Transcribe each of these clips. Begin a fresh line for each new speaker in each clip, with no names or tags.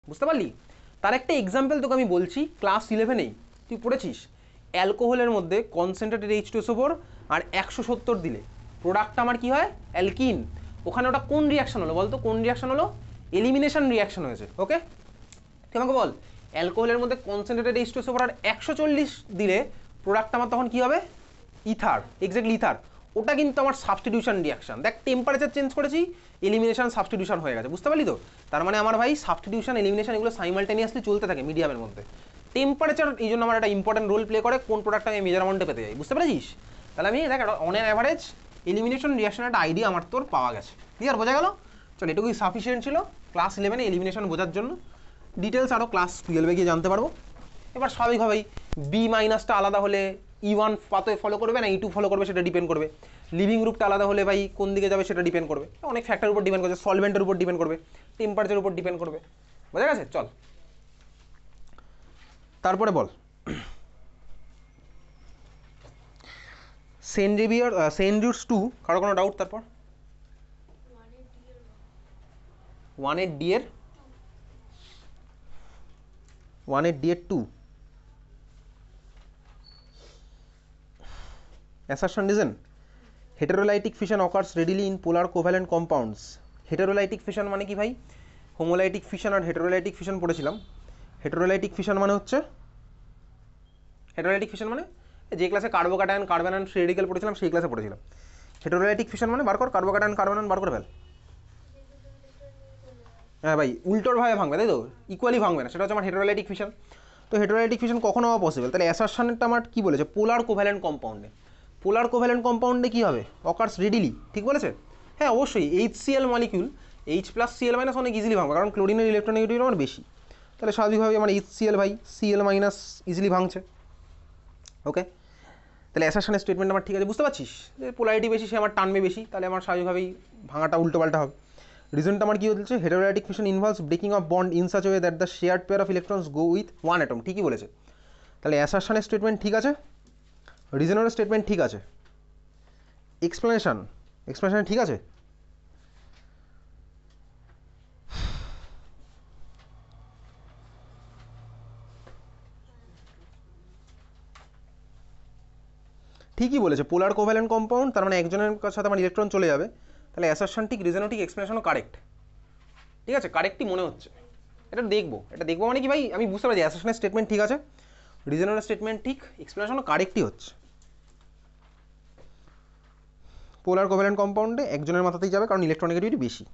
বুঝতে পারলি? তার একটা এক্সাম্পল তোকে আমি বলছি, ক্লাস 11-এই তুই পড়েছিস অ্যালকোহলের মধ্যে কনসেন্ট্রেটেড H2SO4 আর 170 দিলে প্রোডাক্টটা আমার কি হয়? অ্যালকিন। ওখানে ওটা কোন রিয়াকশন হলো বলতো? কোন রিয়াকশন হলো? এলিমিনেশন রিয়াকশন হয়েছে। ওকে, তুই আমাকে বল অ্যালকোহলের মধ্যে কনসেন্ট্রেটেড H2SO4 আর 140 দিলে প্রোডাক্ট আমার তখন কি হবে? Ether, exactly ether. ওটা কিন্তু আমার সাবস্টিটিউশন রিয়াকশন। দেখ টেম্পারেচার চেঞ্জ করেছি, এলিমিনেশন সাবস্টিটিউশন হয়ে গেছে। বুঝতে পারলি তো? তার মানে আমার ভাই সাবস্টিটিউশন এলিমিনেশন এগুলো সাইমালটেনিয়াসলি চলতে থাকে মিডিয়ামের মধ্যে। টেম্পারেচার এই জন্য আমার একটা ইম্পর্টেন্ট রোল প্লে করে কোন প্রোডাক্টটা আমি মেজারমেন্টে পেতে যাই। বুঝতে পেরেছিস? তাহলে আমি দেখ অন অ্যান অ্যাভারেজ এলিমিনেশন রিয়াকশনের একটা আইডিয়া আমার তোর পাওয়া গেছে। ক্লিয়ার? বোঝা গেল? চল, এটুকুই সাফিসিয়েন্ট ছিল ক্লাস 11-এ এলিমিনেশন বোঝার জন্য। ডিটেলস আরও ক্লাস 12-এ গিয়ে জানতে পারবো। এবার স্বাভাবিকভাবেই বি মাইনাসটা আলাদা হলে E1 পাথওয়ে ফলো করবে না E2 ফলো করবে সেটা ডিপেন্ড করবে। লিভিং গ্রুপটা আলাদা হলে ভাই কোন দিকে যাবে সেটা ডিপেন্ড করবে, অনেক ফ্যাক্টরের উপর ডিপেন্ড করবে, সলভেন্টের উপর ডিপেন্ড করবে, টেম্পারেচারের উপর ডিপেন্ড করবে। বোঝা গেছে? চল তারপরে বল, সেন্ট জুডস 2 কারো কোনো ডাউট? তারপর 1/8D এর 2 assertion reason heterolytic fission occurs readily in polar covalent compounds. heterolytic fission মানে কি ভাই? হোমোলাইটিক ফিশন আর হেটেরোলাইটিক ফিশন পড়েছিলাম। হেটেরোলাইটিক ফিশন মানে হচ্ছে, হেটেরোলাইটিক ফিশন মানে যে ক্লাসে কার্বোক্যাটায়ন কার্বন ফ্রি রেডিক্যাল পড়েছিলাম সেই ক্লাসে পড়েছিলাম। হেটেরোলাইটিক ফিশন মানে বার কর, কার্বোক্যাটায়ন কার্বন বার করে ফেল। হ্যাঁ ভাই, উল্টোভাবে ভাঙবে, তাই তো? ইকুয়ালি ভাঙবে না, সেটা হচ্ছে আমার হেটেরোলাইটিক ফিশন। তো হেটেরোলাইটিক ফিশন কখনো হওয়া পসিবল? তাহলে অ্যাসারশনটা আমার কি বলেছে? পোলার কোভ্যালেন্ট কম্পাউন্ডে। পোলার কোভ্যালেন্ট কম্পাউন্ডে কী হবে? অকার্স রেডিলি, ঠিক বলেছে? হ্যাঁ অবশ্যই HCl মলিকিউল H+Cl- অনেক ইজিলি ভাঙবে, কারণ ক্লোরিনের ইলেকট্রোনেগেটিভ আমার বেশি। তাহলে স্বাভাবিকভাবে আমার HCl ভাই Cl- ইজিলি ভাঙছে। ওকে, তাহলে অ্যাসারশনের স্টেটমেন্ট আমার ঠিক আছে। বুঝতে পারছিস যে পোলারিটি বেশি সে আমার টানবে বেশি, তাহলে আমার স্বাভাবিকভাবেই ভাঙাটা উল্টোপাল্টা হবে। রিজনটা আমার কী হচ্ছে? Heterolytic fission involves breaking of bond in such way that the shared pair of electrons go with one atom. ঠিকই বলেছে। তাহলে অ্যাসারশনের স্টেটমেন্ট ঠিক আছে, রিজনের স্টেটমেন্ট ঠিক আছে, এক্সপ্লেনেশন ঠিক আছে। ঠিকই বলেছে, পোলার কোভ্যালেন্ট কম্পাউন্ড, তার মানে একজনের সাথে আমার ইলেকট্রন চলে যাবে। তাহলে অ্যাসারশন ঠিক, রিজনও ঠিক, এক্সপ্লেনেশনও কারেক্ট। ঠিক আছে, কারেক্টই মনে হচ্ছে। এটা দেখবো মানে কি ভাই, আমি বুঝতে পারছি অ্যাসারশনের স্টেটমেন্ট ঠিক আছে, রিজনের স্টেটমেন্ট ঠিক, এক্সপ্লেনেশনও কারেক্টই হচ্ছে। পোলার কোভ্যালেন্ট কম্পাউন্ডে একজনের মাথাতেই যাবে, কারণ ইলেকট্রোনেগেটিভিটি বেশি।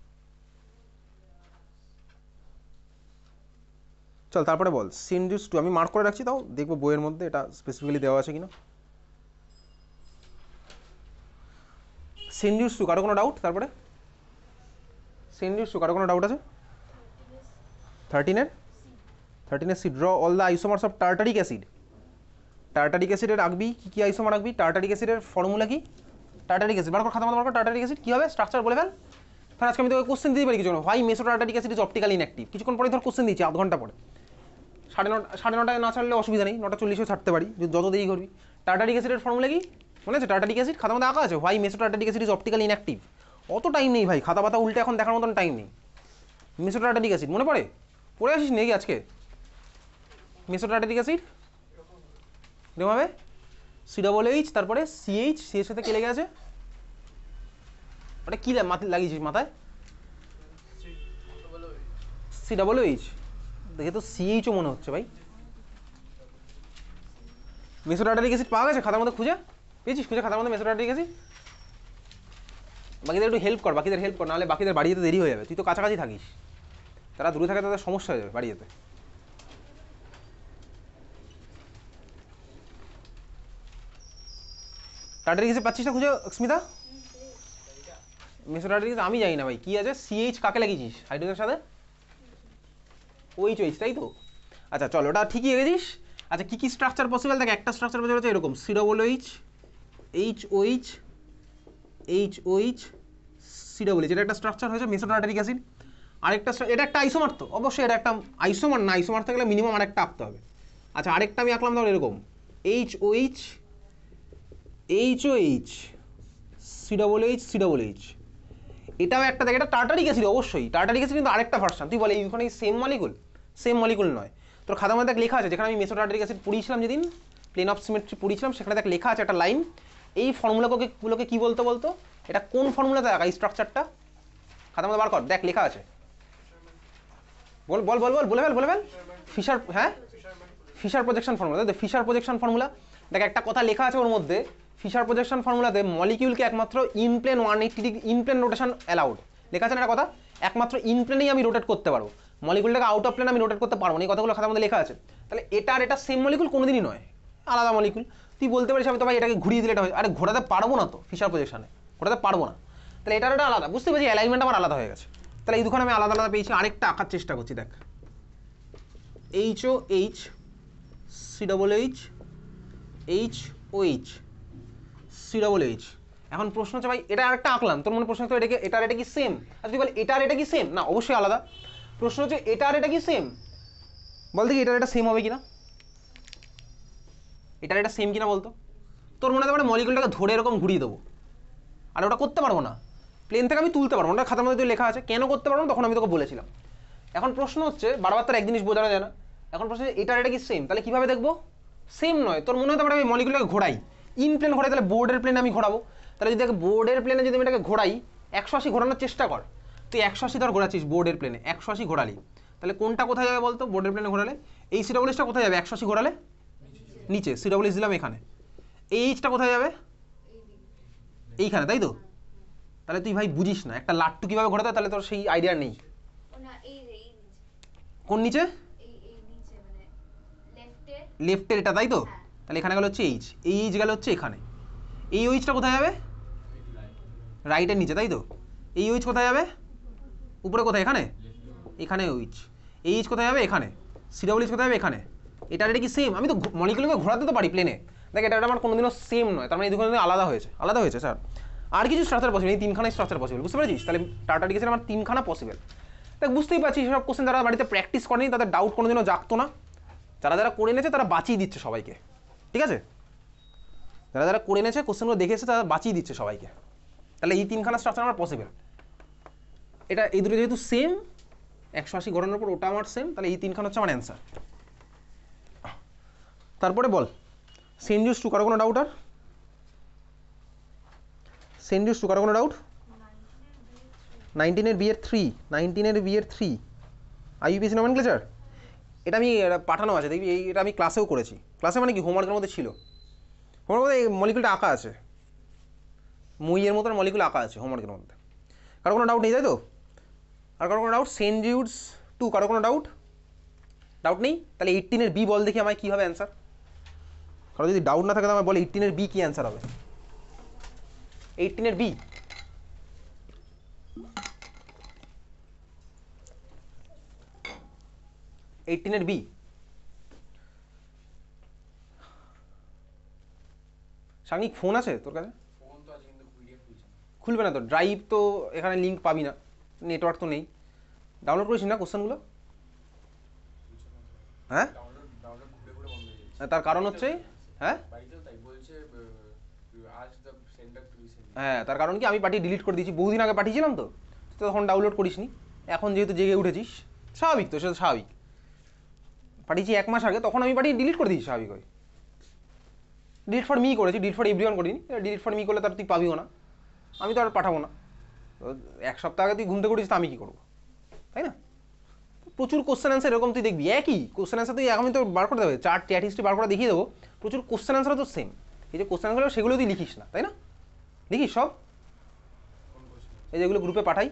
চল তারপরে বল সেন্ট জুডস 2, আমি মার্ক করে রাখছি, তাও দেখবো বইয়ের মধ্যে এটা স্পেসিফিক্যালি দেওয়া আছে কিনা। সেন্ট জুডস 2 কারো কোনো ডাউট? তারপরে সেন্ট জুডস 2 কারো কোনো ডাউট আছে? 13-এর C, draw all the isomers of tartaric acid. Tartaric অ্যাসিডের রাখবি কি আইসোমার রাখবি? টার্টারিক অ্যাসিডের ফর্মুলা কি? টার্টারিক অ্যাসিড বার কর, খাতা মতো বার কর। টার্টারিক অ্যাসিড কী হবে? স্ট্রাকচার বলে ফেল। তাহলে আজকে আমি তোকে কোশ্চেন দিতে পারি কিছু, why mesotartaric acid is optically inactive. কিছুক্ষণ পরে ধর কোশ্চেন দিচ্ছি, আধ ঘন্টা পরে। 9:30 না ছাড়লে অসুবিধা নেই, 9:40-এও ছাড়তে পারি, যত দেরি করবি। টার্টারিক অ্যাসিডের ফর্মুলা কি মনে আছে? টার্টারিক অ্যাসিড খাতা মধ্যে আঁকা আছে, why mesotartaric acid is optically inactive. অত টাইম নেই ভাই, খাতা পাতা উল্টে এখন দেখার মতন টাইম নেই। মেসোটার্টারিক অ্যাসিড মনে পড়ে আসিস নাকি আজকে? মেসোটার্টারিক অ্যাসিড এরকম হবে COOH, তারপরে CH, সি এর সাথে কে লেগে আছে? ওটা কি লাগিয়েছিস মাথায়? COOH, দেখে তো CHও মনে হচ্ছে ভাই। মেসোটার্টারিক অ্যাসিড পাওয়া গেছে খাতার মধ্যে? পেয়েছিস খুঁজে খাতার মধ্যে মেসোটার্টারিক অ্যাসিড? বাকিদের একটু হেল্প কর, নাহলে বাকিদের বাড়ি যেতে দেরি হয়ে যাবে। তুই তো কাছাকাছি থাকিস, তারা দূরে থাকে, তাদের সমস্যা হয়ে যাবে বাড়ি যেতে। টার্টারিক অ্যাসিড পাচ্ছিস না খুঁজে স্মিতা? মেসোটার্টারিক অ্যাসিড আমি জানি না ভাই কি আছে। CH কাকে লাগিয়েছিস হাইড্রোজেনের সাথে? OH, তাই তো? আচ্ছা চল, ওটা ঠিকই গেছিস। আচ্ছা কী স্ট্রাকচার পসিবল? দেখ একটা স্ট্রাকচার পসিবল হচ্ছে এরকম, COOH, HOH, HOH, COOH, এটা একটা স্ট্রাকচার হয়েছে মেসোটার্টারিক অ্যাসিড। আরেকটা, এটা একটা আইসোমার তো অবশ্যই, এটা একটা আইসোমার না, আইসোমার থাকলে মিনিমাম আরেকটা আঁকতে হবে। আচ্ছা আরেকটা আমি আঁকলাম ধর এরকম, HOH, COOH, এটাও একটা, দেখ এটা টার্টারিক অ্যাসিড অবশ্যই, টার্টারিক অ্যাসিড কিন্তু আরেকটা ভার্সন। তুই বলে এইখানে সেম মলিকুল, সেম মলিকুল নয়। তোর খাতার মধ্যে লেখা আছে, যেখানে আমি মেসোটার্টারিক অ্যাসিড পড়িয়েছিলাম যেদিন, প্লেন অফ সিমেট্রি পড়িয়েছিলাম, সেখানে দেখ লেখা আছে একটা লাইন, এই ফর্মুলাগুলোকে কি বলতো, এটা কোন ফর্মুলাতে দেখা এই স্ট্রাকচারটা, খাতার মধ্যে বার কর, দেখ লেখা আছে, বল বল বল বল বলে ফেল। ফিশার, হ্যাঁ Fisher projection formula, Fisher projection formula, দেখ একটা কথা লেখা আছে ওর মধ্যে, ফিশার প্রজেকশন ফর্মুলাতে মলিকিউলকে একমাত্র ইনপ্লেন 180 ডিগ্রি ইনপ্লেন রোটেশন অ্যালাউড, লেখা আছে না একটা কথা, একমাত্র ইনপ্লেনেই আমি রোটেট করতে পারবো, মলিকুলটাকে আউট অফ প্লেন আমি রোটেট করতে পারবো না, এই কথাগুলো খাতার মধ্যে লেখা আছে। তাহলে এটা সেম মলিকুল কোনোদিনই নয়, আলাদা মলিকুল। তুই বলতে পারিস আমি তো ভাই এটাকে ঘুরিয়ে দিলে এটা হয়, আরে ঘোরাতে পারবো না তো, ফিশার প্রজেকশনে ঘোরাতে পারবো না, তাহলে এটা আলাদা, বুঝতে পারছি অ্যালাইনমেন্ট আমার আলাদা হয়ে গেছে। তাহলে এই দুখানে আমি আলাদা আলাদা পেয়েছি, আরেকটা আঁকার চেষ্টা করছি, দেখ HOH COOH HOH COOH। এখন প্রশ্ন হচ্ছে ভাই এটা আরেকটা আঁকলাম, তোর মনে প্রশ্ন হচ্ছে এটা কি সেম, আর তুই বল এটা কি সেম, না অবশ্যই আলাদা। প্রশ্ন হচ্ছে এটা কি সেম, বল দেখি এটা সেম হবে কিনা, এটা সেম কিনা বলতো। তোর মনে হয় মলিকুলটাকে ধরে এরকম ঘুরিয়ে দেবো, আর ওটা করতে পারবো না, প্লেন থেকে আমি তুলতে পারবো না, খাতার মধ্যে লেখা আছে, কেন করতে পারবো না তখন আমি তোকে বলেছিলাম। এখন প্রশ্ন হচ্ছে বারবার তার এক জিনিস বোঝানো যায় না, এখন প্রশ্ন হচ্ছে এটা কি সেম, তাহলে কিভাবে দেখবো, সেম নয়, তোর মনে হতে পারে আমি মলিকুলটাকে ঘোরাই, ইন প্লেন ঘোরাই, তাহলে বোর্ডের প্লেনে আমি ঘোরাবো, তাহলে যদি বোর্ডের প্লেনে যদি আমি এটাকে ঘোরাই 180 ঘোরানোর চেষ্টা কর, তুই 180 ধর ঘোরাচ্ছিস বোর্ডের প্লেনে, 180 ঘোরালি, তাহলে কোনটা কোথায় যাবে বলতো, বোর্ডের প্লেনে ঘোরালে এই COOHটা কোথায় যাবে, 180 ঘোরালে নিচে, COOH দিলাম এখানে, এই এইচটা কোথায় যাবে এইখানে, তাই তো। তাহলে তুই ভাই বুঝিস না একটা লাট্টু কিভাবে ঘোরাতে হয়, তাহলে তোর সেই আইডিয়া নেই। কোন নিচে, লেফটের এটা, তাই তো, তাহলে এখানে গেল হচ্ছে এইচ, এই এইচ গেল হচ্ছে এখানে, এই ওইচটা কোথায় যাবে রাইটের নিচে, তাই তো, এই ওইচ কোথায় যাবে উপরে, কোথায় এখানে, এখানে ওইচ, এই এইচ কোথায় যাবে এখানে, COOH কোথায় যাবে এখানে, এটা কি সেম, আমি তো মলিকুলকে ঘোরাতে তো পারি প্লেনে, দেখ এটা আমার কোনোদিনও সেম নয়, তার মানে এই দুটো আলাদা হয়েছে স্যার। আর কিছু স্ট্রাকচার পসিবল, এই তিনখানা স্ট্রাকচার পসিবল, বুঝতে পেরেছিস, তাহলে টার্টারিক অ্যাসিড আমার তিনখানা পসিবল। দেখ বুঝতেই পারছিস সব কোশ্চেন যারা বাড়িতে প্র্যাকটিস করেনি তাদের ডাউট কোনোদিনও জাগতো না, যারা করে নিয়েছে তারা বাঁচিয়ে দিচ্ছে সবাইকে, ঠিক আছে, যারা করে নিয়েছে কোশ্চেনগুলো দেখেছে তারা বাঁচিয়ে দিচ্ছে সবাইকে। তাহলে এই তিনখানা স্ট্রাকচার আমার পসিবল, এটা এই দুটো যেহেতু সেম 180 ঘোরানোর পর ওটা আমার সেম, তাহলে এই তিনখানা হচ্ছে আমার অ্যান্সার। তারপরে বল সেন্ট জুস টু, কারো কোনো ডাউট, আর সেন্ট জুস টু কারো কোনো ডাউট, 19 বিয়ের 3 IUPAC নমেনক্লেচার, এটা আমি পাঠানো আছে দেখবি, এটা আমি ক্লাসেও করেছি, ক্লাসে মানে কি হোমওয়ার্কের মধ্যে ছিল, হোমওয়ার্কের মধ্যে এই মলিকুলটা আঁকা আছে, মুইয়ের মতন মলিকুল আঁকা আছে হোমওয়ার্কের মধ্যে, কারো কোনো ডাউট নেই তাই তো, আর কারো কোনো ডাউট, সেন্ট জুস টু কারো কোনো ডাউট নেই, তাহলে 18 বি বল দেখি আমায় কী হবে অ্যান্সার, কারো যদি ডাউট না থাকে তো আমার বলে 18 বি কী অ্যান্সার হবে, 18 বি, বি সাংনিক ফোন আছে তোর কাছে, খুলবে না তো, ড্রাইভ তো এখানে লিঙ্ক পাবি না, নেটওয়ার্ক তো নেই, ডাউনলোড করেছিস না কোশ্চেনগুলো, হ্যাঁ তার কারণ হচ্ছে, হ্যাঁ তার কারণ কি আমি পাঠিয়ে ডিলিট করে দিয়েছি, বহুদিন আগে পাঠিয়েছিলাম তো তখন ডাউনলোড করিসনি, এখন যেহেতু জেগে উঠেছিস স্বাভাবিক, তো সেটা স্বাভাবিক, পাঠিয়েছি 1 মাস আগে, তখন আমি পাঠিয়ে ডিলিট করে দিয়েছি স্বাভাবিক হয়, ডিলিট ফর মি করেছি, ডিলিট ফর এভরিওয়ান করিনি, ডিলিট ফর মি করলে তার তুই পাবিও না, আমি তো আর পাঠাবো না, তো 1 সপ্তাহ আগে তুই ঘুমতে করিস, তা আমি কী করবো, তাই না। প্রচুর কোশ্চেন অ্যান্সার এরকম তুই দেখবি, একই কোশ্চেন অ্যান্সার তুই আমি তো বার করে দেবে, চ্যাট হিস্ট্রি বার করে দেখিয়ে দেবো, প্রচুর কোশ্চেন অ্যান্সার তো সেম, এই যে কোশ্চেন অ্যান্সার সেগুলো তুই লিখিস না, তাই না, লিখিস সব, এই যেগুলো গ্রুপে পাঠাই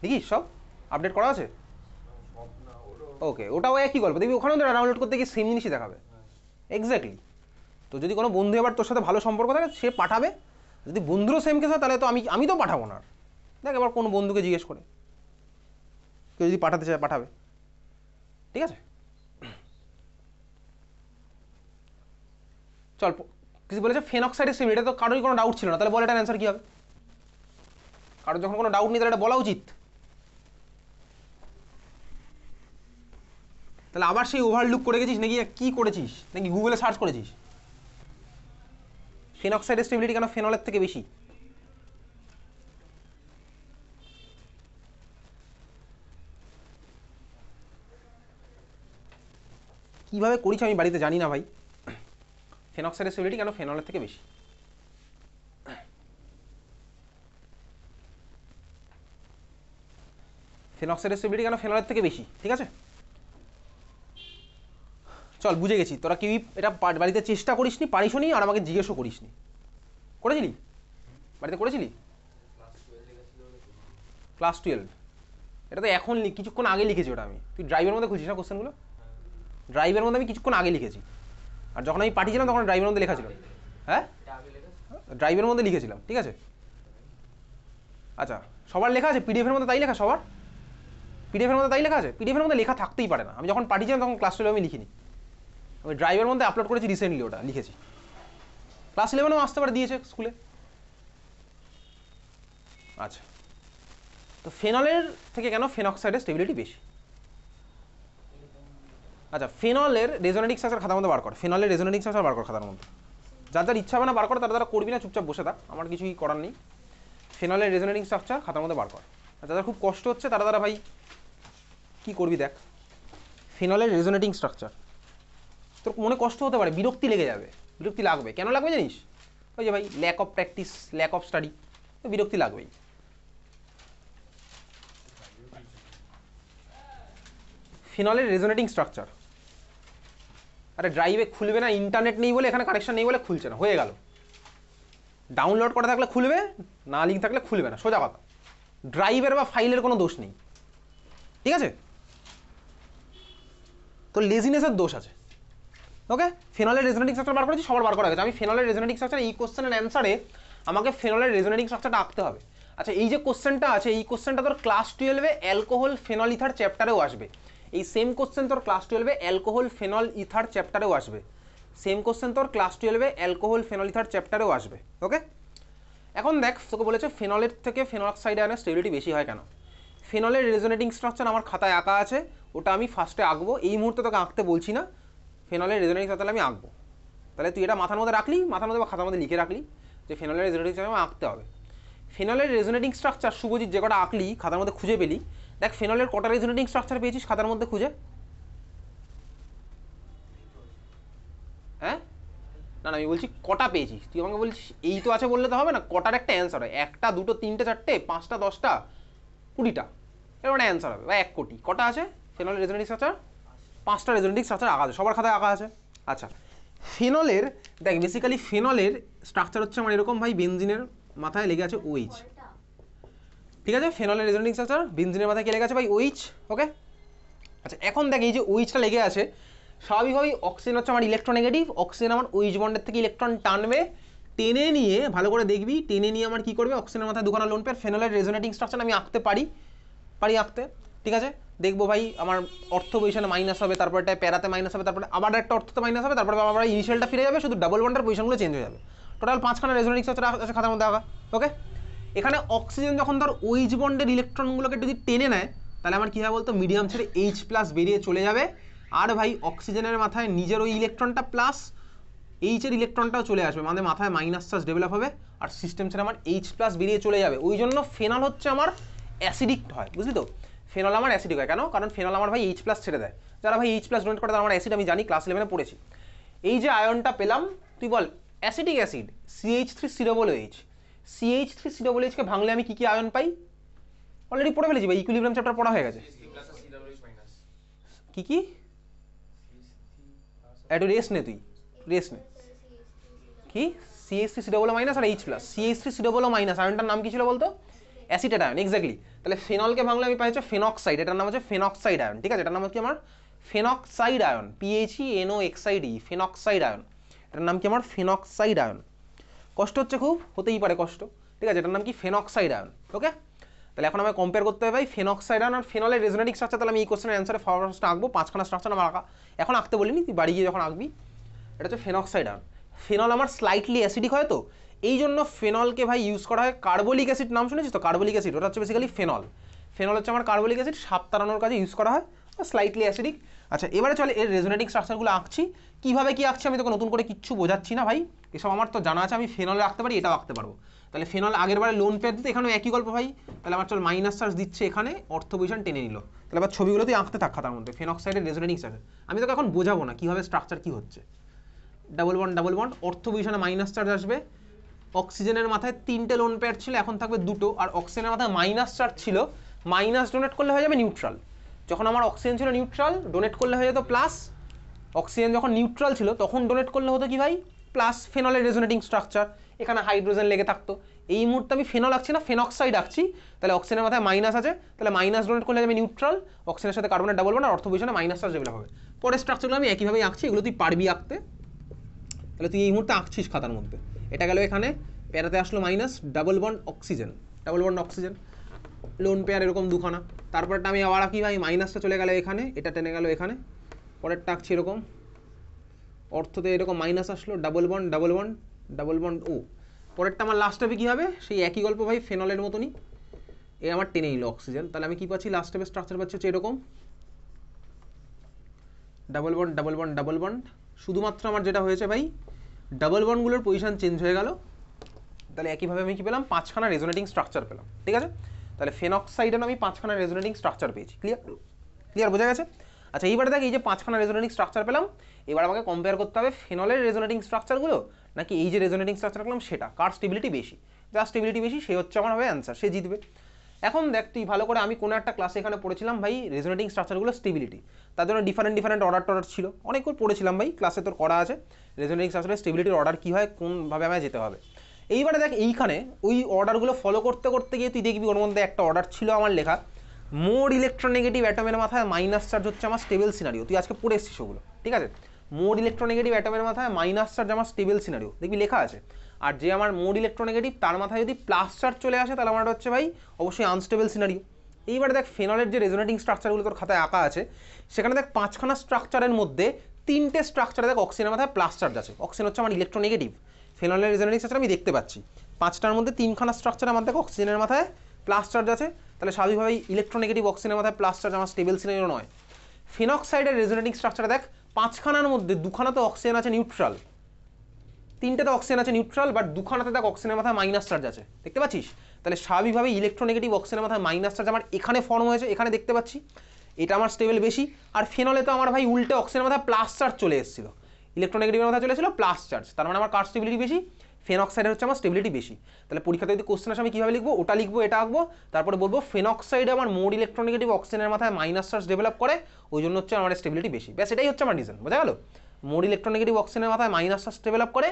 দেখিস সব আপডেট করা আছে, ওকে ওটাও একই গল্প দেখবি, ওখানেও তো ডাউনলোড করতে গিয়ে সেম জিনিসই দেখাবে, এক্স্যাক্টলি। তো যদি কোনো বন্ধু এবার তোর সাথে ভালো সম্পর্ক থাকে সে পাঠাবে, যদি বন্ধুরও সেম কেস হয় তাহলে তো আমি তো পাঠাবো না, দেখ এবার কোনো বন্ধুকে জিজ্ঞেস করে, কেউ যদি পাঠাতে চায় পাঠাবে, ঠিক আছে। চল কিছু বলেছে ফেনক্সাইডের স্টেবিলিটি, এটা তো কারোরই কোনো ডাউট ছিল না, তাহলে বল এটার অ্যান্সার কী হবে, কারোর যখন কোনো ডাউট নেই তাহলে এটা বলা উচিত, তাহলে আবার সেই ওভারলুক করে গেছিস নাকি, কি করেছিস নাকি গুগলে সার্চ করেছিস, ফেনক্সাইডের স্টেবিলিটি কেন ফেনলের থেকে বেশি, কীভাবে করেছি আমি বাড়িতে জানি না ভাই। ফেনক্সাইডের স্টেবিলিটি কেন ফেনলের থেকে বেশি? ফেনক্সাইডের স্টেবিলিটি কেন ফেনলের থেকে বেশি? ঠিক আছে, চল বুঝে গেছি। তোরা কেউই এটা বাড়িতে চেষ্টা করিসনি, পারিসনি, আর আমাকে জিজ্ঞেসও করিসনি। করেছিলি? বাড়িতে করেছিলি? ক্লাস 12? এটা তো এখন কিছুক্ষণ আগে লিখেছি ওটা আমি। তুই ড্রাইভের মধ্যে খুঁজছিস না কোশ্চেনগুলো? ড্রাইভের মধ্যে আমি কিছুক্ষণ আগে লিখেছি, আর যখন আমি পাঠিয়েছিলাম তখন ড্রাইভের মধ্যে লেখা ছিল। হ্যাঁ, ড্রাইভের মধ্যে লিখেছিলাম, ঠিক আছে। আচ্ছা, সবার লেখা আছে পিডিএফের মধ্যে? তাই লেখা সবার পিডিএফের মধ্যে? তাই লেখা আছে? পিডিএফের মধ্যে লেখা থাকতেই পারে না। আমি যখন পাঠিয়েছিলাম তখন ক্লাস 12 আমি লিখিনি, আমি ড্রাইভের মধ্যে আপলোড করেছি রিসেন্টলি, ওটা লিখেছি। ক্লাস 11ও আসতে পারে, দিয়েছে স্কুলে। আচ্ছা, তো ফেনলের থেকে কেন ফেনক্সাইডের স্টেবিলিটি বেশি? আচ্ছা, ফেনলের রেজোনেটিক স্ট্রাকচার খাতার মধ্যে বার কর। ফেনলের রেজোনেটিক স্ট্রাকচার বার কর খাতার মধ্যে। যার যার ইচ্ছা হবে না বার কর, তারা করবি না, চুপচাপ বসে থাক, আমার কিছুই করার নেই। ফেনলের রেজোনেটিং স্ট্রাকচার খাতার মধ্যে বার কর। আর যাদের খুব কষ্ট হচ্ছে তারা ভাই কি করবি দেখ। ফেনলের রেজোনেটিং স্ট্রাকচার, তোর মনে কষ্ট হতে পারে, বিরক্তি লেগে যাবে। বিরক্তি লাগবে, কেন লাগবে জানিস? ওই যে ভাই lack of practice, lack of study, বিরক্তি লাগবেই। ফেনলের রেজোনেটিং স্ট্রাকচার, আরে ড্রাইভে খুলবে না, ইন্টারনেট নেই বলে, এখানে কানেকশন নেই বলে খুলছে না, হয়ে গেল। ডাউনলোড করা থাকলে খুলবে, না লিঙ্ক থাকলে খুলবে না, সোজা কথা। ড্রাইভের বা ফাইলের কোনো দোষ নেই, ঠিক আছে? তো লেজিনেসের দোষ আছে। ওকে, ফেনলের রেজোনেটিং স্ট্রাকচার বার করেছি, সবার বার করা গেছে। আমি ফেনলের রেজোনেটিং স্ট্রাকচার, এই কোশ্চেনের অ্যান্সারে আমাকে ফেনলের রেজোনেটিং স্ট্রাকচারটা আঁকতে হবে। আচ্ছা, এই যে কোশ্চেনটা আছে, এই কোশ্চেনটা তোর ক্লাস 12-এ অ্যালকোহল ফেনল ইথার চ্যাপ্টারেও আসবে। এই সেম কোশ্চেন তোর ক্লাস 12-এ অ্যালকোহল ফেনল ইথার চ্যাপ্টারেও আসবে। সেম কোশ্চেন তোর ক্লাস 12-এ অ্যালকোহল ফেনল ইথার চ্যাপ্টারেও আসবে। ওকে, এখন দেখ, তোকে বলেছে ফেনলের থেকে ফেনক্সাইড আয়নের স্টেবিলিটি বেশি হয় কেন। ফেনলের রেজোনেটিং স্ট্রাকচার আমার খাতায় আঁকা আছে, ওটা আমি ফার্স্টে আঁকবো। এই মুহূর্তে তোকে আঁকতে বলছি না, ফেনলের রেজোনেটিং স্ট্রাকচার আমি আঁকবো। তাহলে তুই এটা মাথার মধ্যে রাখলি, মাথার মধ্যে বা খাতার মধ্যে লিখে রাখলি যে ফেনলের রেজোনেটিং স্ট্রাকচার আঁকতে হবে। ফেনলের রেজোনেটিং স্ট্রাকচার শুভজিৎ যে কটা আঁকলি খাতার মধ্যে খুঁজে পেলি, দেখ ফেনলের কটা রেজোনেটিং স্ট্রাকচার পেয়েছিস খাতার মধ্যে খুঁজে? হ্যাঁ, না না, আমি বলছি কটা পেয়েছিস। তুই আমাকে বলছিস এই তো আছে বললে তো হবে না, কটার একটা অ্যান্সার হয়। 1টা 2টো 3টে 4টে 5টা 10টা 20টা, এরকম একটা অ্যান্সার হবে, বা 1 কোটি। কটা আছে ফেনলের রেজোনেটিং স্ট্রাকচার? 5টা রেজোনেটিং স্ট্রাকচার আঁকা আছে, সবার খাতায় আঁকা আছে। আচ্ছা, ফেনলের দেখ, বেসিক্যালি ফেনলের স্ট্রাকচার হচ্ছে আমার এরকম ভাই, বেনজিনের মাথায় লেগে আছে OH, ঠিক আছে? ফেনলের রেজোনেটিং স্ট্রাকচার, বেনজিনের মাথায় কি লেগে আছে ভাই? OH। ওকে, আচ্ছা এখন দেখ, এই যে OH-টা লেগে আছে, স্বাভাবিকভাবেই অক্সিজেন হচ্ছে আমার ইলেকট্রোনেগেটিভ। অক্সিজেন আমার OH বন্ডের থেকে ইলেকট্রন টানবে, টেনে নিয়ে, ভালো করে দেখবি, টেনে নিয়ে আমার কি করবে, অক্সিজেনের মাথায় দুখানা লোন পেয়ার। ফেনলের রেজোনেটিং স্ট্রাকচার আমি আঁকতে পারি আঁকতে, ঠিক আছে? দেখবো ভাই আমার অর্থ পজিশনে মাইনাস হবে, তারপর এটা প্যারাতে মাইনাস হবে, তারপরে আবার একটা অর্থতে মাইনাস হবে, তারপরে আবার ইনিশিয়ালটা ফিরে যাবে, শুধু ডাবল বন্ডের পজিশনগুলো চেঞ্জ হয়ে যাবে। টোটাল 5খানা রেজোনেটিং স্ট্রাকচার আছে খাতার মধ্যে আঁকা। ওকে, এখানে অক্সিজেন যখন ধর OH বন্ডের ইলেকট্রনগুলোকে যদি টেনে নেয়, তাহলে আমার কী হবে বলতো, মিডিয়াম ছেড়ে H+ বেরিয়ে চলে যাবে। আর ভাই অক্সিজেনের মাথায় নিজের ওই ইলেকট্রনটা প্লাস H-এর ইলেকট্রনটাও চলে আসবে, মানে মাথায় মাইনাস চার্জ ডেভেলপ হবে, আর সিস্টেম ছেড়ে আমার H+ বেরিয়ে চলে যাবে। ওই জন্য ফেনল হচ্ছে আমার অ্যাসিডিক হয়, বুঝলি তো? ফেনল আমার অ্যাসিডিক হয় কেন? কারণ ফেনল আমার ভাই H+ ছেড়ে দেয়। যারা ভাই H+ ডোনেট করে তারা আমার অ্যাসিড, আমি জানি, ক্লাস 11-এ পড়েছি। এই যে আয়নটা পেলাম, তুই বল অ্যাসিডিক অ্যাসিড CH3COOH, CH3COOH কে ভাঙলে আমি কি কি আয়ন পাই? অলরেডি পড়ে ফেলেছি ভাই, ইকুইলিব্রিয়াম চ্যাপ্টার পড়া হয়ে গেছে। কি কি? একটু রেস্ট নে, তুই রেস্ট নে। কি CH3COO- আর H+, CH3COO- আয়নটার নাম কি ছিল বলতো? Acetate ion, exactly. তাহলে ফেনলকে ভাঙলে আমি পাই হচ্ছে ফেনক্সাইড, এটার নাম হচ্ছে ফেনক্সাইড আয়ন, ঠিক আছে? এটার নাম হচ্ছে আমার phenoxide ion, PHENOXID, phenoxide ion. এটার নাম কি আমার? Phenoxide ion. কষ্ট হচ্ছে খুব, হতেই পারে কষ্ট, ঠিক আছে? এটার নাম কি? Phenoxide ion. ওকে, তাহলে এখন আমাকে কম্পেয়ার করতে হবে ভাই ফেনক্সাইড আয়ন আর ফেনলের রেজোনেটিং স্ট্রাকচার। তাহলে আমি এই কোশ্চেনের অ্যান্সারে ফার্স্ট আঁকবো, 5খানা স্ট্রাকচার আমার আঁকা, এখন আঁকতে বলিনি, তুই বাড়ি গিয়ে যখন আঁকবি। এটা হচ্ছে ফেনক্সাইড আয়ন। ফেনল আমার স্লাইটলি অ্যাসিডিক হয়, তো এই জন্য ফেনলকে ভাই ইউজ করা হয়। কার্বলিক অ্যাসিড নাম শুনেছিস তো? কার্বলিক অ্যাসিড, ওটা হচ্ছে বেসিক্যালি ফেনল। ফেনল হচ্ছে আমার কার্বলিক অ্যাসিড, সাপ তাড়ানোর কাজে ইউজ করা হয়, স্লাইটলি অ্যাসিডিক। আচ্ছা, এবারে চলে এর রেজোনেটিং স্ট্রাকচারগুলো আঁকছি। কীভাবে কি আঁকছি আমি তোকে নতুন করে কিচ্ছু বোঝাচ্ছি না ভাই, এসব আমার তো জানা আছে। আমি ফেনলে আঁকতে পারি, এটাও আঁকতে পারবো। তাহলে ফেনল আগের বারে লোন পেয়ার দিতে এখানেও একই গল্প ভাই। তাহলে আবার চল মাইনাস চার্জ দিচ্ছে এখানে, অর্থ পজিশন টেনে নিল। তাহলে আবার ছবিগুলো তুই আঁকতে থাক খাতার মধ্যে, ফেনক্সাইডের রেজোনেটিং স্ট্রাকচার। আমি তোকে এখন বোঝাবো না কীভাবে স্ট্রাকচার কী হচ্ছে। ডাবল বন্ড অর্থ পজিশনে মাইনাস চার্জ আসবে। অক্সিজেনের মাথায় 3টে লোন পেয়ার ছিল, এখন থাকবে 2টো। আর অক্সিজেনের মাথায় মাইনাস চার্জ ছিল, মাইনাস ডোনেট করলে হয়ে যাবে নিউট্রাল। যখন আমার অক্সিজেন ছিল নিউট্রাল, ডোনেট করলে হয়ে যেত প্লাস। অক্সিজেন যখন নিউট্রাল ছিল তখন ডোনেট করলে হতো কি ভাই, প্লাস। ফেনলের রেজোনেটিং স্ট্রাকচার, এখানে হাইড্রোজেন লেগে থাকতো। এই মুহূর্তে আমি ফেনল আঁকছি না, ফেনক্সাইড আঁকছি। তাহলে অক্সিজেনের মাথায় মাইনাস আছে, তাহলে মাইনাস ডোনেট করলে যাবে নিউট্রাল। অক্সিজেনের সাথে কার্বনের ডাবল বন্ড আর অর্থ পজিশনে মাইনাস চার্জ ডেভেলপ হবে। পরের স্ট্রাকচারগুলো আমি একইভাবেই আঁকছি, এগুলো তুই পারবি আঁকতে। তাহলে তুই এই মুহূর্তে আঁকছিস খাতার মধ্যে। এটা গেল এখানে, প্যারাতে আসলো minus, double bond oxygen, lone pair এরকম দুখানা। তারপরটা আমি আবার আঁকি ভাই, মাইনাসটা চলে গেল এখানে, এটা টেনে গেল এখানে। পরেরটা আঁকছি এরকম, অর্থতে এরকম মাইনাস আসলো, ডাবল বন্ড ও। পরেরটা আমার লাস্ট স্টেপে কী হবে, সেই একই গল্প ভাই, ফেনলের মতনই। এ আমার টেনে নিল অক্সিজেন। তাহলে আমি কী পাচ্ছি, লাস্ট স্টেপের স্ট্রাকচার পাচ্ছি হচ্ছে এরকম, ডাবল বন্ড। শুধুমাত্র আমার যেটা হয়েছে ভাই, ডাবল বন্ডগুলোর পজিশন চেঞ্জ হয়ে গেল। তাহলে একইভাবে আমি কী পেলাম, 5খানা রেজোনেটিং স্ট্রাকচার পেলাম। ঠিক আছে, তাহলে ফেনক্সাইডের আমি 5খানা রেজোনেটিং স্ট্রাকচার পেয়েছি। ক্লিয়ার বোঝা গেছে? আচ্ছা, এইবারে দেখ, এই যে 5খানা রেজোনেটিং স্ট্রাকচার পেলাম, এবার আমাকে কম্পেয়ার করতে হবে ফেনলের রেজোনেটিং স্ট্রাকচারগুলো নাকি এই যে রেজোনেটিং স্ট্রাকচার পেলাম সেটা, কার স্টেবিলিটি বেশি। যার স্টেবিলিটি বেশি সে হচ্ছে আমার হবে অ্যান্সার, সে জিতবে। এখন দেখ তুই ভালো করে, আমি কোনো একটা ক্লাসে এখানে পড়েছিলাম ভাই রেজোনেটিং স্ট্রাকচারগুলো স্টেবিলিটি, তার জন্য ডিফারেন্ট অর্ডার ছিল, অনেকগুলো পড়েছিলাম ভাই, ক্লাসে তোর করা আছে রেজোনেটিং স্ট্রাকচারের স্টেবিলিটির অর্ডার কী হয়, কোনভাবে আমায় যেতে হবে। এইবারে দেখ, এইখানে ওই অর্ডারগুলো ফলো করতে করতে গিয়ে তুই দেখবি ওর মধ্যে একটা অর্ডার ছিল আমার লেখা, মোর ইলেকট্রোনেগেটিভ অ্যাটমের মাথায় মাইনাস চার্জ হচ্ছে আমার স্টেবল সিনারিও। তুই আজকে পড়ে এসছিস ওগুলো, ঠিক আছে? মোর ইলেকট্রোনেগেটিভ অ্যাটমের মাথায় মাইনাস চার্জ আমার স্টেবল সিনারিও, দেখবি লেখা আছে। আর যে আমার মোর ইলেকট্রোনেগেটিভ তার মাথায় যদি প্লাস চার্জ চলে আসে তাহলে আমার হচ্ছে ভাই অবশ্যই আনস্টেবল সিনারিও। এইবারে দেখ, ফেনলের যে রেজোনেটিং স্ট্রাকচারগুলো তোর খাতায় আঁকা আছে, সেখানে দেখ 5খানা স্ট্রাকচারের মধ্যে 3টে স্ট্রাকচারে দেখ অক্সিজেনের মাথায় প্লাস চার্জ আছে। অক্সিজেন হচ্ছে আমার ইলেকট্রোনেগেটিভ। ফেনলের রেজোনেটিং স্ট্রাকচার আমি দেখতে পাচ্ছি 5টার মধ্যে 3খানা স্ট্রাকচার আমার দেখ অক্সিজেনের মাথায় প্লাস চার্জ আছে। তাহলে স্বাভাবিকভাবেই ইলেকট্রোনেগেটিভ অক্সিজেনের মাথায় প্লাস চার্জ আমার স্টেবল সিনারিও নয়। ফেনক্সাইডের রেজোনেটিং স্ট্রাকচারে দেখ 5খানার মধ্যে 2খানাতে অক্সিজেন আছে নিউট্রাল, 3টেতে অক্সিজেন আছে নিউট্রাল, বাট 2খানাতে দেখ অক্সিজেনের মাথায় মাইনাস চার্জ আছে, দেখতে পাচ্ছিস? তাহলে স্বাভাবিকভাবে ইলেকট্রোনেগেটিভ অক্সিজেনের মাথায় মাইনাস চার্জ আমার এখানে ফর্ম হয়েছে, এখানে দেখতে পাচ্ছি, এটা আমার স্টেবল বেশি। আর ফেনলে তো আমার ভাই উল্টে অক্সিজেনের মাথায় প্লাস চার্জ চলে এসেছিল, ইলেকট্রোনেগেটিভের মাথায় চলেছিল প্লাস চার্জ, তার মানে আমার কার স্টেবিলিটি বেশি, ফেনক্সাইডের হচ্ছে আমার স্টেবিলিটি বেশি। তাহলে পরীক্ষাতে যদি কোশ্চেন আসে আমি কীভাবে লিখবো, ওটা লিখবো, এটা আঁকবো, তারপরে বলবো ফেনক্সাইডে আমার মোর ইলেকট্রোনেগেটিভ অক্সিজেনের মাথায় মাইনাস চার্জ ডেভেলপ করে, ওই জন্য হচ্ছে আমার স্টেবিলিটি বেশি। ব্যাস, এটাই হচ্ছে আমার রিজন, বোঝা গেল? মোর ইলেকট্রোনেগেটিভ অক্সিজেনের মাথায় মাইনাস চার্জ ডেভেলপ করে,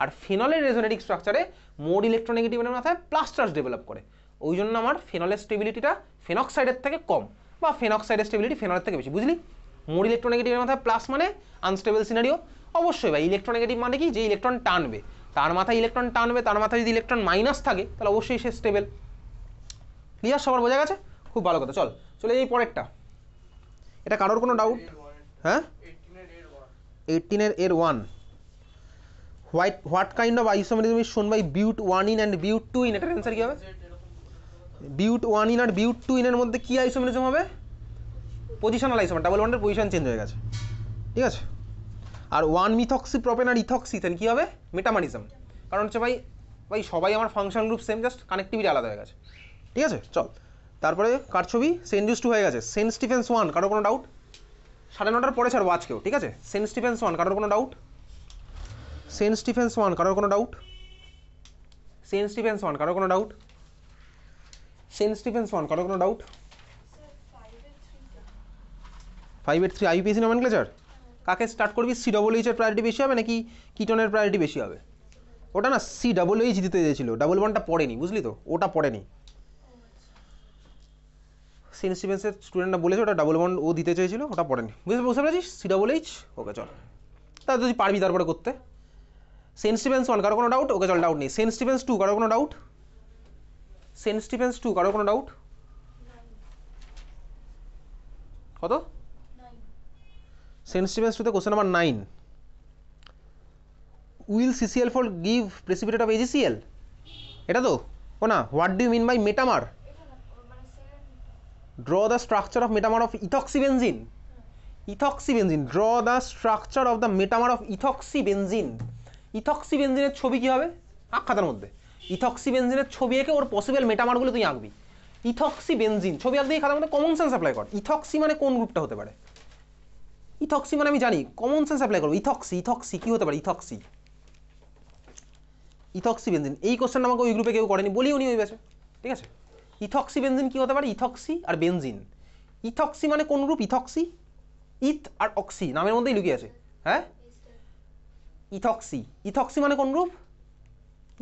আর ফেনলের রেজোনেটিং স্ট্রাকচারে মোর ইলেকট্রোনেগেটিভের মাথায় প্লাস চার্জ ডেভেলপ করে, ওই জন্য আমার ফেনলের স্টেবিলিটিটা ফেনক্সাইডের থেকে কম, বা ফেনক্সাইডের স্টেবিলিটি ফেনলের থেকে বেশি, বুঝলি? মোর ইলেকট্রোনেগেটিভের মাথায় প্লাস মানে আনস্টেবল সিনারিও। অবশ্যই ভাই, ইলেকট্রোনেগেটিভ মানে কি, যে ইলেকট্রন টানবে, তার মাথায় ইলেকট্রন টানবে, তার মাথায় যদি ইলেকট্রন মাইনাস থাকে তাহলে অবশ্যই সে স্টেবল। ক্লিয়ার, সবার বোঝা গেছে? খুব ভালো কথা। চলে এই পরেরটা। এটা কারোর কোনো ডাউট? হ্যাঁ, 18 এর 1, what kind of isomerism is shown by but 1 ene and but 2 ene? এটার অ্যান্সার কি হবে? বিউট 1 ইন আর বিউট 2 ইনের মধ্যে কি আইসোমেরিজম হবে? পজিশনাল আইসোমার, ডাবল বন্ডের পজিশন চেঞ্জ হয়ে গেছে, ঠিক আছে? আর 1 মিথক্সি প্রোপেন আর ইথক্সিথেন কি হবে? মেটামারিজম। কারণ হচ্ছে ভাই সবাই আমার function group same, just connectivity আলাদা হয়ে গেছে, ঠিক আছে? চল, তারপরে কার ছবি? সেন্ট জুস 2 হয়ে গেছে। সেন্ট স্টিফেন্স 1, কারোর কোনো ডাউট? 9:30 পরে ছাড়বো আজকেও, ঠিক আছে? সেন্ট স্টিফেন্স 1, কারোর কোনো ডাউট? সেন্ট স্টিফেন্স 1, কারোর কোনো ডাউট? সেন্ট স্টিফেন্স 1, কারোর কোনো ডাউট? সেন্ট স্টিফেন্স 1, কারোর কোনো ডাউট? 5/3 IPAC nomenclature. কাকে স্টার্ট করবি? COOH এর প্রায়োরিটি বেশি হবে নাকি কিটোনের প্রায়োরিটি বেশি হবে? ওটা না COOH দিতে দিয়েছিল, ডাবল বন্ডটা পড়েনি, বুঝলি তো? ওটা পড়েনি। সেন্ট স্টিফেন্সের স্টুডেন্টরা বলেছে ওটা ডাবল বন্ড ও দিতে চেয়েছিল, ওটা পড়েনি, বুঝতে পেরেছিস? COOH, ওকে চল, তা তুই পারবি তারপরে করতে। সেন্ট স্টিফেন্স 1, কারো কোনো ডাউট? ওকে চল, ডাউট নেই। সেন্ট স্টিফেন্স 2, কারো কোনো ডাউট? সেন্ট স্টিফেন্স 2, কারো কোনো ডাউট? কত? সেন্ট স্টিফেন্স 2 তে question number 9, will CCl4 give precipitate of AgCl? এটা তো ও না। What do you mean by metamer? Draw the structure of metamer of ethoxybenzene. Ethoxybenzene, draw the structure of the metamer of ethoxybenzene. ইথক্সিবেনজিনের ছবি কি হবে? খাতার মধ্যে ইথক্সি বেনজিনের ছবি এঁকে ওর পসিবল মেটামারগুলো তুই আঁকবি। ইথক্সি বেনজিন ছবি আঁকতে খাতার মধ্যে কমন সেন্স অ্যাপ্লাই কর। ইথক্সি মানে কোন গ্রুপটা হতে পারে? ইথক্সি মানে আমি জানি, কমন সেন্স অ্যাপ্লাই করবো। ইথক্সি ইথক্সি কি হতে পারে? ইথক্সি ইথক্সি বেনজিন এই কোশ্চেনটা আমাকে ওই গ্রুপে কেউ করেনি, বলিও নি ওই ব্যাচে, ঠিক আছে। ইথক্সি বেনজিন কি হতে পারে? ইথক্সি আর বেনজিন। ইথক্সি মানে কোন গ্রুপ? ইথক্সি, ইথ আর অক্সি নামের মধ্যেই লুকিয়ে আছে। হ্যাঁ, ইথক্সি ইথক্সি মানে কোন গ্রুপ?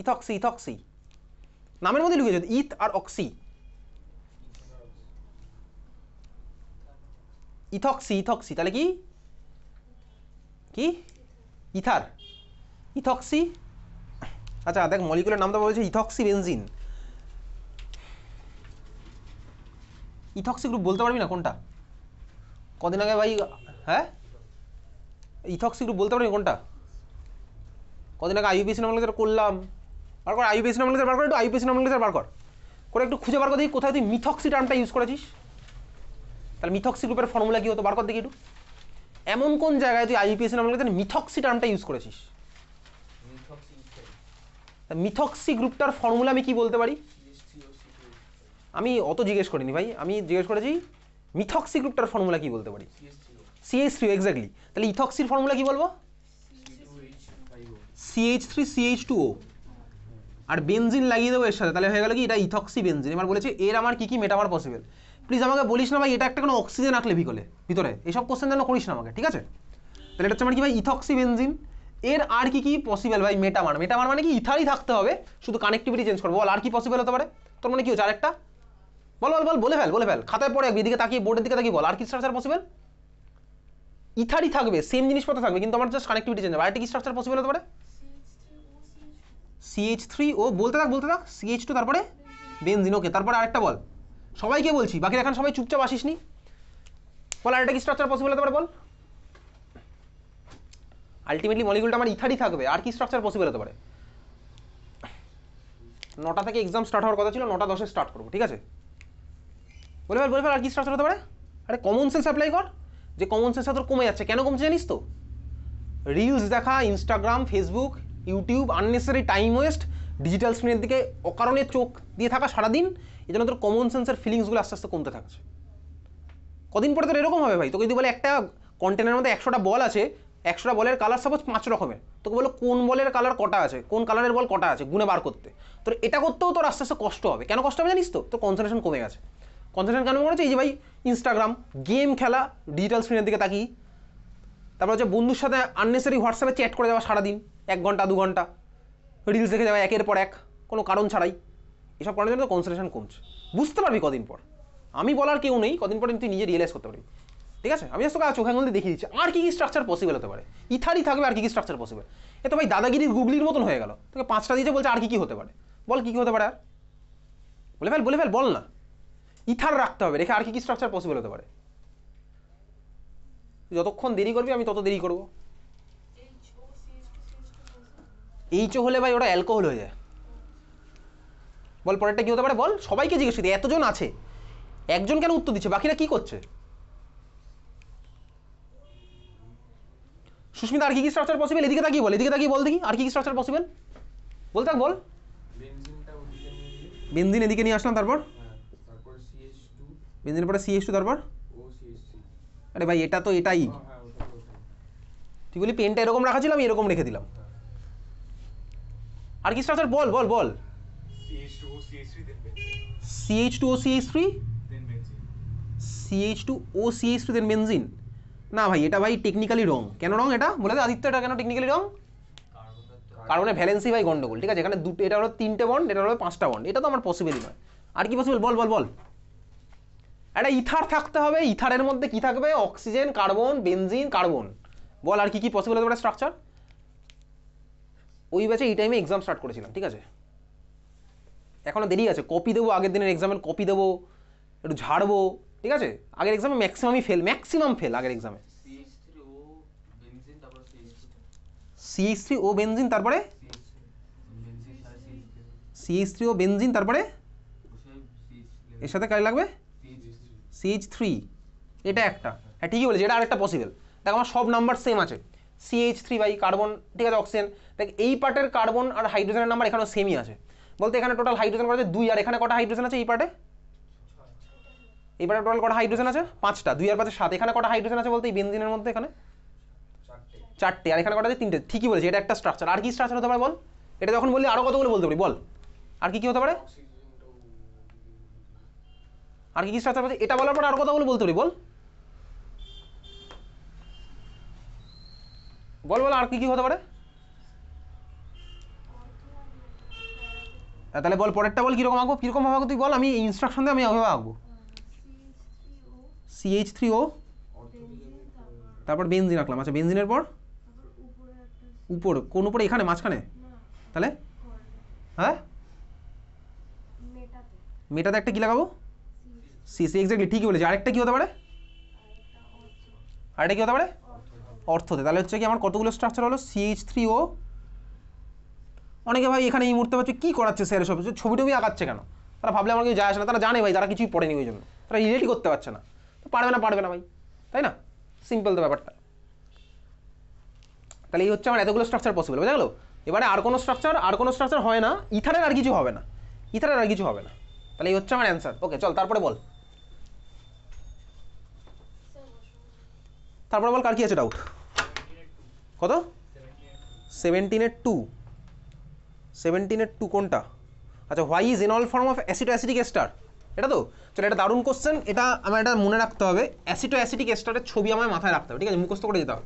ইথক্সি ইথক্সি নামের মধ্যে লুকিয়ে আছে, ইথ আর অক্সি। ইথক্সি ইথক্সি তাহলে কি কি ইথার, ইথক্সি। আচ্ছা দেখ মলিকুলার নামটা বলেছে ইথক্সি বেনজিন। ইথক্সি গ্রুপ বলতে পারবি না কোনটা? কদিন আগে ভাই, হ্যাঁ ইথক্সি গ্রুপ বলতে পারবি কোনটা? কদিন আগে আইইউপিএসি নমেনক্লেচার করলাম, বার কর আইইউপিএসি নমেনক্লেচার বার কর, একটু আইইউপিএসি নমেনক্লেচার বার কর করে একটু খুঁজে বার কর দেখি কোথায় তুই মিথক্সি টার্মটা ইউজ করেছিস। তাহলে মিথক্সি গ্রুপের ফর্মুলা কি হতো বার কর দেখি একটু। এমন কোন জায়গায় তুই আইইউপিএসি নমেনক্লেচার মিথক্সি টার্মটা ইউজ করেছিস? মিথক্সি গ্রুপটার ফর্মুলা আমি কি বলতে পারি? আমি অত জিজ্ঞেস করিনি ভাই, আমি জিজ্ঞেস করেছি মিথক্সি গ্রুপটার ফর্মুলা কি বলতে পারি? CH3 exactly. তাহলে ইথক্সির ফর্মুলা কি বলবো? CH3CH2O আর বেনজিন লাগিয়ে দেবো এর সাথে, তাহলে হয়ে গেল কি এটা ইথক্সি বেনজিন। এবার বলেছে এর আমার কি কি মেটামার পসিবল। প্লিজ আমাকে বলিস না ভাই এটা একটা কোনো অক্সিজেন আঁকলে ভিতরে এইসব কোশ্চেন যেন করিস না আমাকে, ঠিক আছে। তাহলে এটা হচ্ছে আমার কি ভাই ইথক্সি বেনজিন। এর আর কি কি পসিবল ভাই? মেটামার। মেটামার মানে কি ইথারই থাকতে হবে, শুধু কানেক্টিভিটি চেঞ্জ করবো। বল আর কি পসিবল হতে পারে? তোর মানে কি হচ্ছে আরেকটা? বল বল বল, বলে ফেল খাতায় পড়ে এদিকে তাকিয়ে বোর্ডের দিকে তাকিয়ে বল আর কি স্ট্রাকচার পসিবল? ইথারই থাকবে, সেম জিনিসপত্র থাকবে, কিন্তু আমার জাস্ট কানেক্টিভিটি চেঞ্জ হবে। আরেকটা কি স্ট্রাকচার পসিবল হতে পারে? CH3O বলতে থাক CH2 তারপরে বেনজিন। ওকে তারপরে আরেকটা বল, সবাইকে বলছি, বাকি এখন সবাই চুপচাপ আসিসনি। বল আরেকটা কি স্ট্রাকচার পসিবল হতে পারে বল। আলটিমেটলি মলিকুলটা আমার ইথারই থাকবে, আর কি স্ট্রাকচার পসিবল হতে পারে? 9টা থেকে এক্সাম স্টার্ট হওয়ার কথা ছিল, 9টা 10-এ স্টার্ট করবো, ঠিক আছে। বলে ফেল আর কি স্ট্রাকচার হতে পারে? আরে কমন সেন্স অ্যাপ্লাই কর। যে কমন সেন্সটা তোর কমে যাচ্ছে, কেন কমছে জানিস তো? রিলস দেখা, Instagram, Facebook, YouTube, unnecessary time waste, digital স্ক্রিনের দিকে অকারণে চোখ দিয়ে থাকা সারাদিন, এই জন্য তোর কমন সেন্সের ফিলিংসগুলো আস্তে আস্তে কমতে থাকছে। কদিন পরে তোর এরকম হবে ভাই, তোকে যদি বলে একটা কন্টেনারের মধ্যে 100টা বল আছে, 100টা বলের কালার সাপোজ 5 রকমের, তোকে বলো কোন বলের কালার কটা আছে, কোন কালারের বল কটা আছে, গুনে বার করতে। তোর এটা করতেও তোর আস্তে আস্তে কষ্ট হবে। কেন কষ্ট হবে জানিস তো? তোর কনসেন্ট্রেশন কমে গেছে। কনসেন্ট্রেশন কেন কমেছে? এই যে ভাই ইনস্টাগ্রাম, গেম খেলা, ডিজিটাল স্ক্রিনের দিকে তাকিয়ে, তারপর হচ্ছে বন্ধুর সাথে আননেসারি হোয়াটসঅ্যাপে চ্যাট করে যাওয়া সারাদিন 1 ঘন্টা 2 ঘন্টা, রিলস দেখে যাওয়া একের পর এক কোনো কারণ ছাড়াই, এসব কারণের জন্য তো কনসেন্ট্রেশন কমছে। বুঝতে পারবি কদিন পর, আমি বলার কেউ নেই, কদিন পর তুই নিজে রিয়েলাইজ করতে পারবি, ঠিক আছে। আমি তোকে চোখে আঙুল দিয়ে দেখিয়ে দিচ্ছি আর কি কি স্ট্রাকচার পসিবল হতে পারে। ইথারই থাকবে, আর কি কি স্ট্রাকচার পসিবল। এ তো ভাই দাদাগিরির গুগলির মতন হয়ে গেল, তোকে 5টা দিয়েছে বলছে আর কি কি হতে পারে। বল কি কি হতে পারে আর? বলে ফেল বল না। ইথার রাখতে হবে, রেখে আর কি কি স্ট্রাকচার পসিবল হতে পারে। যতক্ষণ দেরি করবি আমি তত দেরি করবো। এইচও হলে ভাই ওটা অ্যালকোহল হয়ে যায়। বল পরেরটা কি হতে পারে বল, সবাইকে জিজ্ঞেস করি, এতজন আছে, একজন কেন উত্তর দিচ্ছে, বাকিরা কি করছে? সুস্মিতা আর কি কি স্ট্রাকচার পসিবল? এদিকে তাকিয়ে বল দেখি আর কি কি স্ট্রাকচার পসিবল বলতে থাক, বল। বেনজিন এদিকে নিয়ে আসলাম, তারপর বেনজিনের পরে CH2, তারপর আরে ভাই এটা তো এটাই, তুই বলি পেনটা এরকম রাখা ছিল, আমি এরকম রেখে দিলাম। আর কি স্ট্রাকচার বল বল বল। CH2OCH3 CH2OCH3 দেন বেনজিন। না ভাই এটা ভাই টেকনিক্যালি রং। কেন রং এটা বলে দে আদিত্য, এটা কেন টেকনিক্যালি রং? কার্বনের ভ্যালেন্সি ভাই গন্ডগোল, ঠিক আছে। এখানে দুটো, এটা হলো 3টে বন্ড, এটা হলো 5টা বন্ড, এটা তো আমার পসিবলই নয়। আর কি পসিবল বল বল বল। একটা ইথার থাকতে হবে, ইথারের মধ্যে কি থাকবে? Oxygen, carbon, benzene, carbon. বল আর কি কি পসিবল হতে পারে স্ট্রাকচার। ওই ব্যাচে এই টাইমে এক্সাম স্টার্ট করেছিলাম, ঠিক আছে। এখনো দেরি আছে, কপি দেবো, আগের দিনের এক্সামের কপি দেবো, একটু ঝাড়বো, ঠিক আছে। আগের এক্সামে ম্যাক্সিমাম ফেল আগের এক্সামে। CH3O বেনজিন, তারপরে CH3O বেনজিন, তারপরে এর সাথে কাজ লাগবে CH3, এটা একটা, হ্যাঁ ঠিকই বলেছি, এটা আরেকটা পসিবল। দেখ আমার সব নাম্বার সেম আছে, CH3 বাই কার্বন, ঠিক আছে, অক্সিজেন। দেখ এই পার্টের কার্বন আর হাইড্রোজেনের নাম্বার এখানেও সেমই আছে, বলতে এখানে টোটাল হাইড্রোজেন কত আছে 2, আর এখানে কটা হাইড্রোজেন আছে এই পার্টে? এই পার্টে টোটাল কটা হাইড্রোজেন আছে? 5টা। 2 আর 5 7। এখানে কটা হাইড্রোজেন আছে বলতে এই বেনজিনের মধ্যে? এখানে 4টে। আর এখানে কটা আছে? 3টে। ঠিকই বলেছি, এটা একটা স্ট্রাকচার। আর কি স্ট্রাকচার হতে পারে বল? এটা যখন বললি আরো কতগুলো বলতে পারি বল। আর কি কি হতে পারে? আর কি কি স্ট্রাকচার আছে? এটা বলার পর আর কতগুলো বলতে পারি বল বল বল আর কি কি হতে পারে? তাহলে বল পরেরটা বল, কিরকম আঁকবো? কিরকম ভাবে আঁকবো তুই বল, আমি ইনস্ট্রাকশন দিয়ে আমি ওইভাবে আঁকবো। CH3O, তারপর বেনজিন আঁকলাম। আচ্ছা বেনজিনের পর উপর, কোন উপরে? এখানে মাঝখানে? তাহলে হ্যাঁ মেটাতে একটা কি লাগাবো? সিসি, এক্স্যাক্টলি ঠিকই বলেছি। আরেকটা কি হতে পারে? আরেকটা কি হতে পারে? অর্থতে। তাহলে হচ্ছে কি আমার কতগুলো স্ট্রাকচার হলো? CH3O। অনেকে ভাই এখানে এই মুহূর্তে ভাবছে কি করাচ্ছে স্যার সব, ছবি টবি আঁকাচ্ছে কেন? তারা ভাবলে আমার কিছু যায় আসে না, তারা জানে ভাই তারা কিছুই পড়েনি, ওই জন্য তারা রিলেটই করতে পারছে না। তো পারবে না ভাই, তাই না? সিম্পল তো ব্যাপারটা। তাহলে এই হচ্ছে আমার এতগুলো স্ট্রাকচার পসিবল, বুঝা গেল? এবারে আর কোনো স্ট্রাকচার হয় না, ইথারের আর কিছু হবে না, তাহলে এই হচ্ছে আমার অ্যান্সার। ওকে চল তারপরে বল, কার কি আছে ডাউট? কত? 17-এর 2। 17-এর 2 কোনটা? আচ্ছা, why is enol form of aceto acetic ester, এটা তো? চলো, এটা দারুণ কোশ্চেন, এটা আমার এটা মনে রাখতে হবে। অ্যাসিডো অ্যাসিটিক এস্টারের ছবি আমার মাথায় রাখতে হবে, ঠিক আছে? মুখস্থ করে যেতে হবে।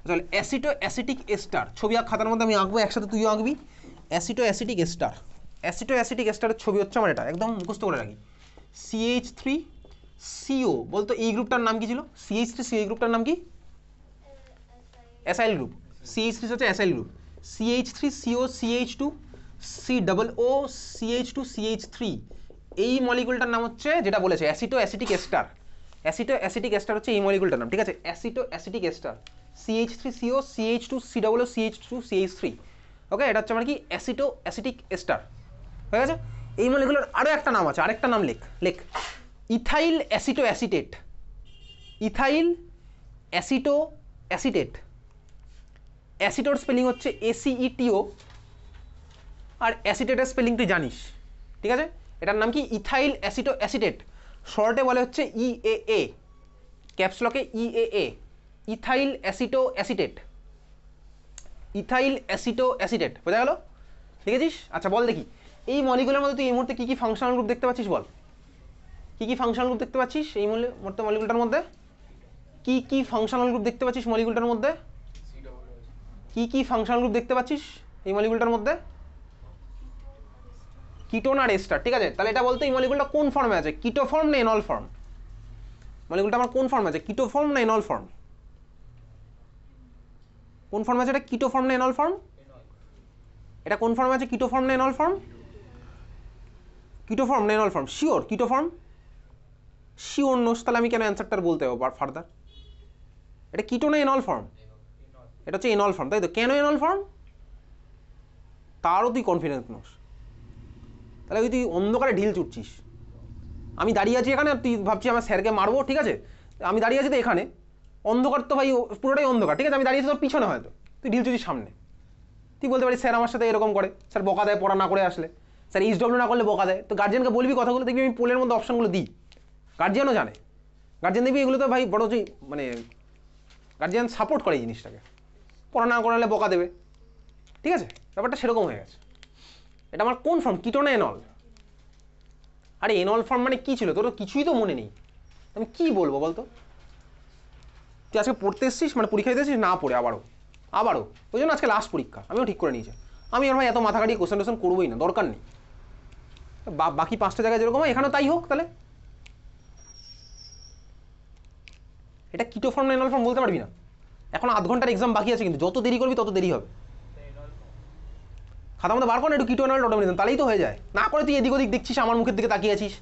চল, অ্যাসিডো অ্যাসিটিক এস্টার ছবি খাতার মধ্যে আমি আঁকবো, একসাথে তুইও আঁকবি। অ্যাসিডো অ্যাসিটিক এস্টারের ছবি হচ্ছে আমার এটা, একদম মুখস্থ করে রাখি। CH3CO, বলতো এই গ্রুপটার নাম কি ছিল? CH3CO এই গ্রুপটার নাম কি? Acyl group. CH3 হচ্ছে acyl group. CH3CO CH2 COO CH2 CH3, এই মলিকুলটার নাম হচ্ছে, যেটা বলেছে aceto acetic ester. Aceto acetic ester হচ্ছে এই মলিকুলটার নাম, ঠিক আছে? Aceto acetic ester CH3CO CH2 COO CH2 CH3। Okay, এটা হচ্ছে আমার কি? Aceto acetic ester. হয়ে গেছে? এই মলিকুলের আরও একটা নাম আছে, আরেকটা নাম লেখ। Ethyl aceto acetate. Ethyl aceto acetate. অ্যাসিটোর স্পেলিং হচ্ছে ACETO, আর অ্যাসিটেটের স্পেলিং তুই জানিস, ঠিক আছে? এটার নাম কি? Ethyl aceto acetate. শর্টে বলে হচ্ছে EAA, ক্যাপসলকে EAA, ethyl aceto acetate. Ethyl aceto acetate, বোঝা গেল? দেখেছিস? আচ্ছা বল দেখি, এই মলিকুলের মধ্যে তুই এই মুহূর্তে কী কী ফাংশনাল গ্রুপ দেখতে পাচ্ছিস বল? কী কী ফাংশনাল গ্রুপ দেখতে পাচ্ছিস এই মলিকুলটার মধ্যে? কী কী ফাংশনাল গ্রুপ দেখতে পাচ্ছিস মলিকুলটার মধ্যে? কী কী ফাংশনাল গ্রুপ দেখতে পাচ্ছিস এই মলিকুলটার মধ্যে? কিটোন আর এস্টার, ঠিক আছে? তাহলে এটা বলতে এই মলিকুলটা কোন ফর্মে আছে, কিটো ফর্ম না এনল ফর্ম? মলিকুলটা আমার কোন ফর্মে আছে, কিটো ফর্ম না এনল ফর্ম? কোন ফর্মে আছে এটা, কিটো ফর্ম না এনল ফর্ম? এটা কোন ফর্মে আছে, কিটো ফর্ম না এনল ফর্ম? কিটো ফর্ম না enol form? Sure keto form? Sure নোস? তাহলে আমি কেন অ্যান্সারটা বলতে হবে ফার্দার? এটা কিটো না এনল ফর্ম? এটা হচ্ছে এনল ফর্ম, তাই তো? কেন এনল ফর্ম তারও তুই কনফিডেন্স নোস? তাহলে তুই অন্ধকারে ঢিল ছুটছিস। আমি দাঁড়িয়ে আছি এখানে, তুই ভাবছি আমার স্যারকে মারবো, ঠিক আছে? আমি দাঁড়িয়ে আছি তো এখানে, অন্ধকার তো ভাই পুরোটাই অন্ধকার, ঠিক আছে? আমি দাঁড়িয়ে আছি তোর পিছনে, হয়তো তুই ঢিল ছুটিস সামনে। তুই বলতে পারিস স্যার আমার সাথে এরকম করে, স্যার বকা দেয় পড়া না করে আসলে, স্যার HW না করলে বকা দেয়। তো গার্জিয়ানকে বলবি কথাগুলো, দেখবি আমি পোলের মধ্যে অপশনগুলো দিই, গার্জিয়ানও জানে। গার্জিয়ান দেখবি এগুলো তো ভাই বড় মানে গার্জিয়ান সাপোর্ট করে এই জিনিসটাকে, পড়া না করালে বকা দেবে, ঠিক আছে? ব্যাপারটা সেরকম হয়ে গেছে। এটা আমার কোন ফর্ম, কিটো না এনল? আরে এনল ফর্ম মানে কী ছিল, তোর তো কিছুই তো মনে নেই, আমি কি বলবো বলতো? তুই আজকে পড়তে এসছিস, মানে পরীক্ষা দিতে এসছিস না পড়ে, আবারও ওই জন্য আজকে লাস্ট পরীক্ষা, আমিও ঠিক করে নিয়েছি। আমি আর ভাই এত মাথা কাটিয়ে কোশ্চেন করবোই না, দরকার নেই। বাকি 5টা জায়গায় যেরকম হয় এখানেও তাই হোক। তাহলে এটা কিটো ফর্ম না এনল ফর্ম বলতে পারবি না? এখন আধ ঘন্টার এক্সাম বাকি আছে, কিন্তু যত দেরি করবি তত দেরি হবে। খাতা মতো বার কর না একটু, কিটো এনল অটোমেটিক, তাহলেই তো হয়ে যায়। না করে তুই এদিক ওদিক দেখছিস, আমার মুখের দিকে তাকিয়ে আছিস,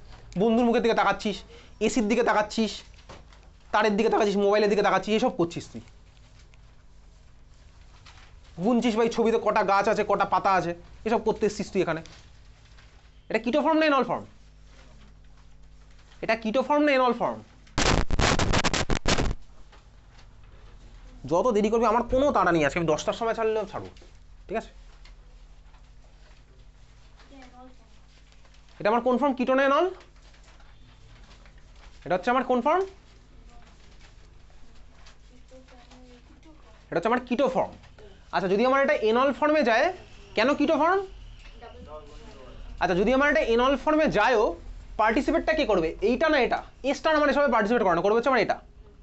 বন্ধুর মুখের দিকে তাকাচ্ছিস, এসির দিকে তাকাচ্ছিস, তারের দিকে তাকাচ্ছিস, মোবাইলের দিকে তাকাচ্ছিস, এসব করছিস তুই। গুনছিস ভাই ছবিতে কটা গাছ আছে, কটা পাতা আছে, এসব করতে এসছিস তুই এখানে। এটা কিটো ফর্ম না এনল ফর্ম? এটা কিটো ফর্ম না এনল ফর্ম? যত দেরি করবি আমার কোনো তাড়া নেই, আজকে আমি 10টার সময় ছাড়লেও ছাড়বো, ঠিক আছে? এটা আমার কোন ফর্ম? কিটো না এনল? এটা হচ্ছে আমার কোন ফর্ম? এটা হচ্ছে আমার কিটো ফর্ম। আচ্ছা যদি আমার এটা এনল ফর্মে যায়, কেন কিটো ফর্ম? আচ্ছা যদি আমার এটা এনল ফর্মে যায়ও, পার্টিসিপেটটা কে করবে? এইটা না এটা? এস্টার আমার এসবে পার্টিসিপেট করে না, করবে হচ্ছে আমার এটা।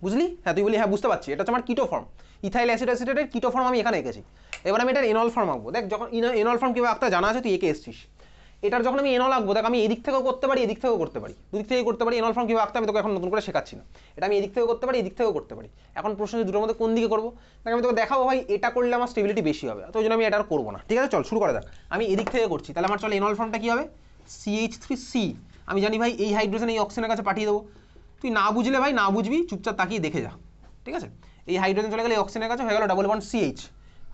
বুঝলি? হ্যাঁ তুই বলি হ্যাঁ বুঝতে পারছি, এটা হচ্ছে আমার কিটো ফর্ম। ইথাইল অ্যাসিড অ্যাসিটেটের কিটো ফর্ম আমি এখানে এঁকেছি। এবার আমি এটার এনল ফর্ম আঁকবো। দেখ যখন এনল ফর্ম কীভাবে আঁকতে জানা আছে, তুই এঁকে এসছিস। এটার যখন আমি এনল আঁকবো, দেখ আমি এদিক থেকেও করতে পারি, এদিক থেকেও করতে পারি, দুদিক থেকে করতে পারি। এনল ফর্ম কীভাবে আঁকতে আমি তোকে এখন নতুন করে শেখাচ্ছি না। এটা আমি এদিক থেকেও করতে পারি, এদিক থেকেও করতে পারি। এখন প্রশ্ন হচ্ছে দুটোর মধ্যে কোন দিকে করবো? দেখ আমি তোকে দেখাবো ভাই এটা করলে আমার স্টেবিলিটি বেশি হবে, তো ওই জন্য আমি এটা আর করবো না। ঠিক আছে চল শুরু করা যাক। আমি এদিক থেকে করছি, তাহলে আমার চল এনল ফর্মটা কী হবে? CH3C। আমি জানি ভাই এই হাইড্রোজেন এই অক্সিজেনের কাছে পাঠিয়ে দেবো। তুই না বুঝলে ভাই না বুঝবি, চুপচাপ তাকিয়ে দেখে যা। ঠিক আছে, এই হাইড্রোজেন চলে গেলে এই অক্সিজেনের কাছে হয়ে গেল ডাবল বন্ড CH।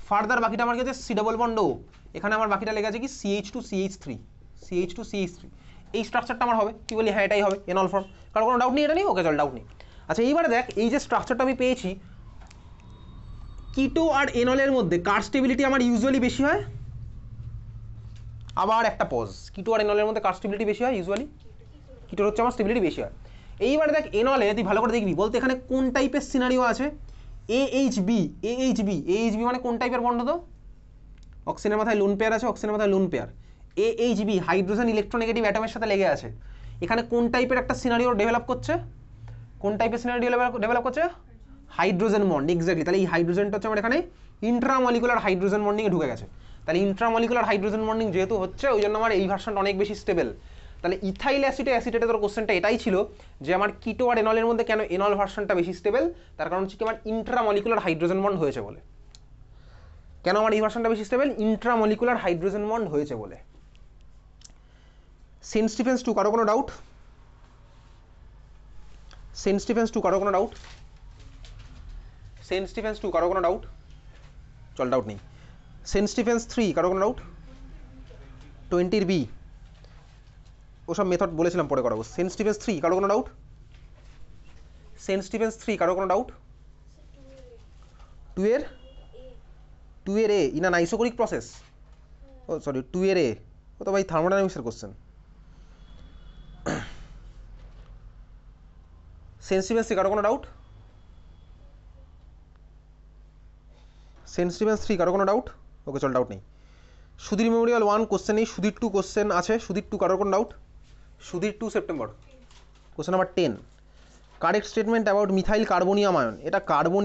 ফার্দার বাকিটা আমার কাছে C ডাবল বন্ড O। এখানে আমার বাকিটা লেগে আছে কি CH2CH3, CH2CH3। এই স্ট্রাকচারটা আমার হবে। কি বলি? হ্যাঁ এটাই হবে এনল ফর্ম। কারণ কোনো ডাউট নেই এটা নেই? ওকে চল ডাউট নেই। আচ্ছা এইবারে দেখ এই যে স্ট্রাকচারটা আমি পেয়েছি, কিটো আর এনলের মধ্যে কার স্টেবিলিটি আমার ইউজুয়ালি বেশি হয়? আবার একটা পজ। কিটো আর এনলের মধ্যে কার স্টেবিলিটি বেশি হয় ইউজুয়ালি? কিটোর হচ্ছে আমার স্টেবিলিটি বেশি হয়। এইবারে দেখ এনলে তুই ভালো করে দেখবি, বলতে এখানে কোন টাইপের সিনারিও আছে? AHB। AHB মানে কোন টাইপের বন্ড? তো অক্সিজেনের মাথায় লোন পেয়ার আছে, অক্সিজেনের মাথায় lone pair. AHB hydrogen electronegative অ্যাটমের সাথে লেগে আছে। এখানে কোন টাইপের একটা সিনারিও ডেভেলপ করছে? কোন টাইপের সিনারিও ডেভেলপ করছে? Hydrogen bond. এক্স্যাক্টলি। তাহলে এই হাইড্রোজেনটা হচ্ছে আমার এখানে ইন্ট্রামলিকুলার হাইড্রোজেন বন্ডিংয়ে ঢুকে গেছে। তাহলে ইন্ট্রামলিকুলার হাইড্রোজেন বন্ডিং যেহেতু হচ্ছে, ওই জন্য আমার এই ভার্সনটা অনেক বেশি স্টেবল। তাহলে ইথাইল অ্যাসিটেটে তোর কোশ্চেনটা এটাই ছিল যে আমার কিটো আর এনলের মধ্যে কেন এনল ভার্সনটা বেশি স্টেবল? তার কারণ হচ্ছে কি আমার ইন্ট্রামলিকুলার হাইড্রোজেন বন্ড হয়েছে বলে। কেন আমার এই ভার্সনটা বেশি স্টেবল? ইন্ট্রামলিকুলার হাইড্রোজেন বন্ড হয়েছে বলে। সেন্ট স্টিফেন্স 2 কারো কোনো ডাউট? সেন্ট স্টিফেন্স 2 কারো কোনো ডাউট? সেন্ট স্টিফেন্স 2 কারো কোনো ডাউট? চল ডাউট নেই। সেন্ট স্টিফেন্স 3 কারো কোনো ডাউট? 20 B ওসব মেথড বলেছিলাম পরে করাবো। সেন্ট স্টিফেন্স 3 কারো কোনো ডাউট? সেন্ট স্টিফেন্স 3 কারো কোনো ডাউট? 2 এর A in an isochoric process. ও সরি 2 এর A, ও তো ভাই থার্মোডাইনামিক্সের কোশ্চেন। সেন্ট স্টিফেন্স 3 কারো কোনো ডাউট? সেন্ট স্টিফেন্স 3 কারো কোনো ডাউট? ওকে চল ডাউট নেই। সুধীর মেমোরিয়াল 1 কোশ্চেন নেই, সুধীর 2 কোশ্চেন আছে। সুধীর 2 কারোর কোনো doubt? Sudhir 2 September question number 10। Correct statement about methyl carbonium ion. এটা কার্বোনিয়াম